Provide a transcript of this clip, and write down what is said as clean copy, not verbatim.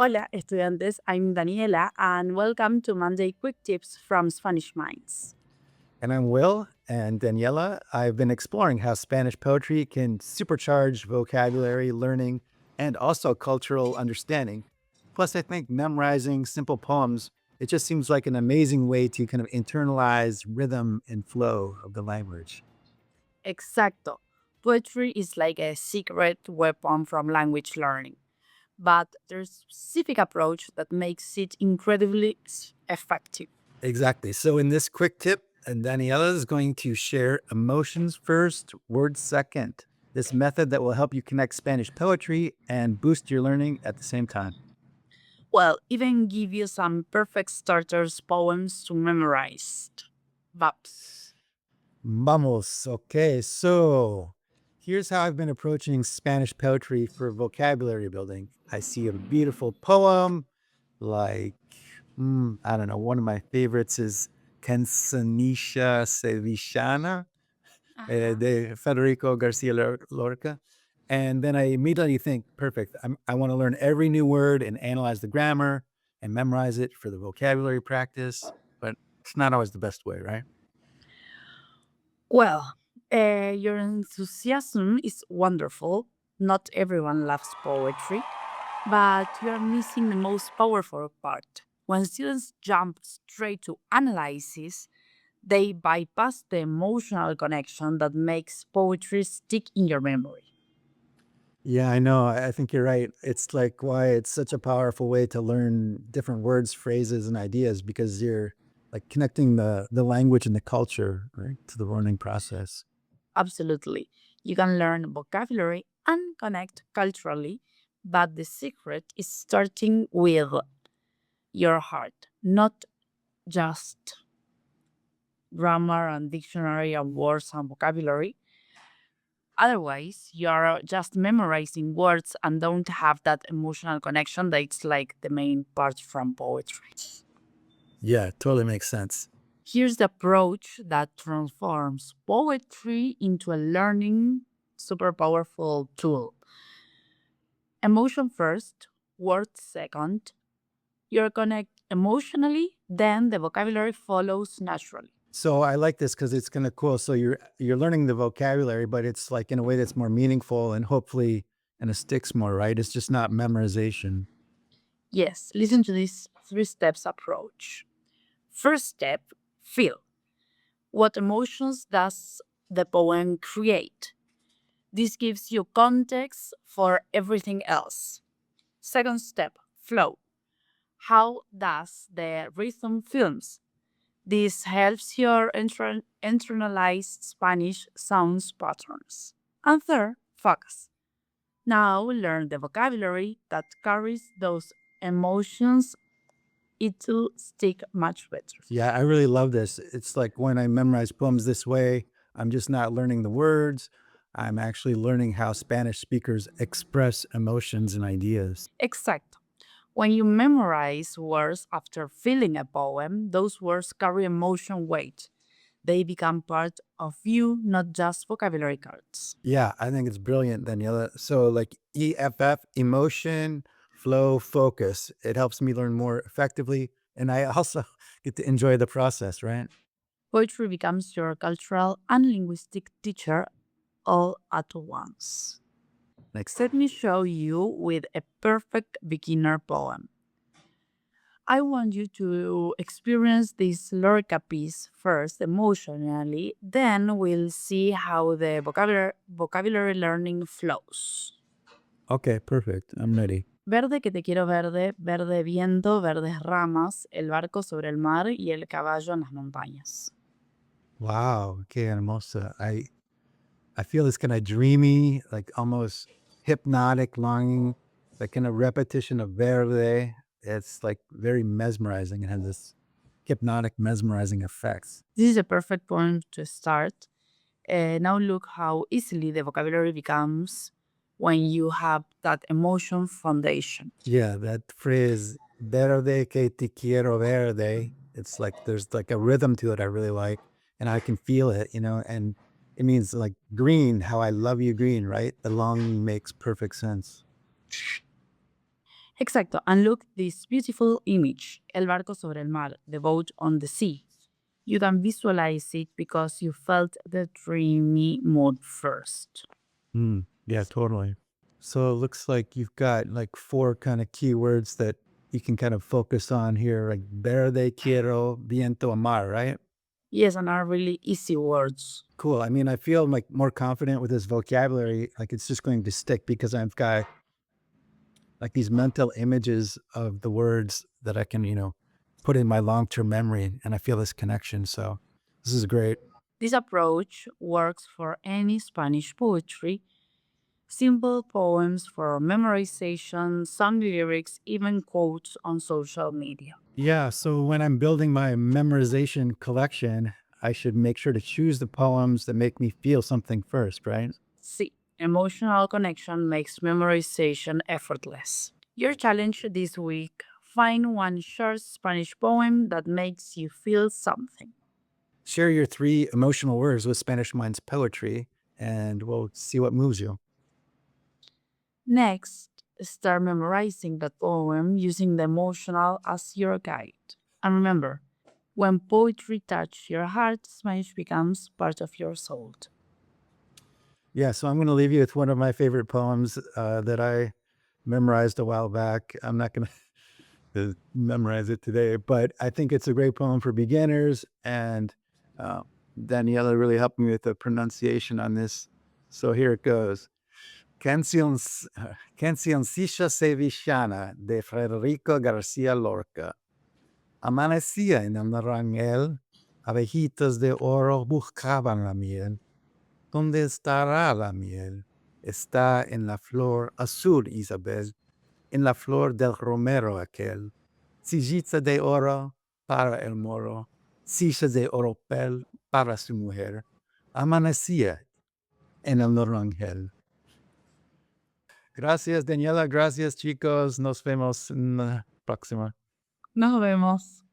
Hola, estudiantes. I'm Daniela, and welcome to Monday Quick Tips from Spanish Minds. And I'm Will and Daniela. I've been exploring how Spanish poetry can supercharge vocabulary learning and also cultural understanding. Plus, I think memorizing simple poems, it just seems like an amazing way to kind of internalize rhythm and flow of the language. Exacto. Poetry is like a secret weapon from language learning, but there's a specific approach that makes it incredibly effective. Exactly. So, in this quick tip, and Daniela is going to share emotions first, words second. This method that will help you connect Spanish poetry and boost your learning at the same time. Well, even give you some perfect starters poems to memorize. Vaps. Vamos. Okay, so here's how I've been approaching Spanish poetry for vocabulary building. I see a beautiful poem, like, I don't know, one of my favorites is Canzonisha Sevillana Ajá. de Federico García Lorca. And then I immediately think, perfect, I want to learn every new word and analyze the grammar and memorize it for the vocabulary practice. But it's not always the best way, right? Well, your enthusiasm is wonderful. Not everyone loves poetry, but you're missing the most powerful part. When students jump straight to analysis, they bypass the emotional connection that makes poetry stick in your memory. Yeah, I know. I think you're right. It's like why it's such a powerful way to learn different words, phrases, and ideas because you're like connecting the language and the culture, right, to the learning process. Absolutely. You can learn vocabulary and connect culturally, but the secret is starting with your heart, not just grammar and dictionary and words and vocabulary. Otherwise, you're just memorizing words and don't have that emotional connection that's like the main part from poetry. Yeah, totally makes sense. Here's the approach that transforms poetry into a learning super powerful tool. Emotion first, words second. You're connect emotionally, then the vocabulary follows naturally. So I like this because it's kind of cool. So you're learning the vocabulary, but it's like in a way that's more meaningful and hopefully and it sticks more, right? It's just not memorization. Yes, listen to this three steps approach. First step, feel. What emotions does the poem create? This gives you context for everything else. Second step, flow. How does the rhythm feels? This helps your internalize Spanish sounds patterns. And third, focus. Now learn the vocabulary that carries those emotions. It'll stick much better. Yeah, I really love this. It's like when I memorize poems this way, I'm just not learning the words. I'm actually learning how Spanish speakers express emotions and ideas. Exacto. When you memorize words after feeling a poem, those words carry emotion weight. They become part of you, not just vocabulary cards. Yeah, I think it's brilliant, Daniela. So, like EFF, emotion, flow, focus. It helps me learn more effectively. And I also get to enjoy the process, right? Poetry becomes your cultural and linguistic teacher all at once. Next, let me show you with a perfect beginner poem. I want you to experience this Lorca piece first emotionally, then we'll see how the vocabulary learning flows. Okay, perfect. I'm ready. Verde que te quiero verde, verde viento, verdes ramas, el barco sobre el mar y el caballo en las montañas. Wow. Okay, Hermosa. I feel this kind of dreamy, like almost hypnotic longing, like kind of repetition of verde. It's like very mesmerizing. It has this hypnotic, mesmerizing effects. This is a perfect point to start. Now look how easily the vocabulary becomes when you have that emotion foundation. Yeah, that phrase, verde que te quiero verde. It's like there's like a rhythm to it I really like, and I can feel it, and it means like green, how I love you green, right? The longing makes perfect sense. Exacto. And look, this beautiful image, el barco sobre el mar, the boat on the sea. You can visualize it because you felt the dreamy mood first. Yeah, totally. So it looks like you've got like four kind of keywords that you can kind of focus on here, like verde, quiero, viento, amar, right? Yes, and are really easy words. Cool. I mean, I feel like more confident with this vocabulary. Like it's just going to stick because I've got like these mental images of the words that I can, put in my long-term memory, and I feel this connection. So this is great. This approach works for any Spanish poetry, simple poems for memorization, song lyrics, even quotes on social media. Yeah. So when I'm building my memorization collection, I should make sure to choose the poems that make me feel something first, right? See, emotional connection makes memorization effortless. Your challenge this week: find one short Spanish poem that makes you feel something. Share your three emotional words with Spanish Minds Poetry, and we'll see what moves you. Next, start memorizing that poem using the emotional as your guide. And remember, when poetry touches your heart, Spanish becomes part of your soul. Yeah, so I'm going to leave you with one of my favorite poems that I memorized a while back. I'm not going to memorize it today, but I think it's a great poem for beginners. And uh, Daniela really helped me with the pronunciation on this. So here it goes. Cancioncilla Sevillana de Federico García Lorca. Amanecía en el rangel, abejitas de oro buscaban la miel. ¿Dónde estará la miel? Está en la flor azul, Isabel, en la flor del romero aquel. Sillita de oro para el moro, silla de oropel para su mujer. Amanecía en el rangel. Gracias, Daniela. Gracias, chicos. Nos vemos en la próxima. Nos vemos.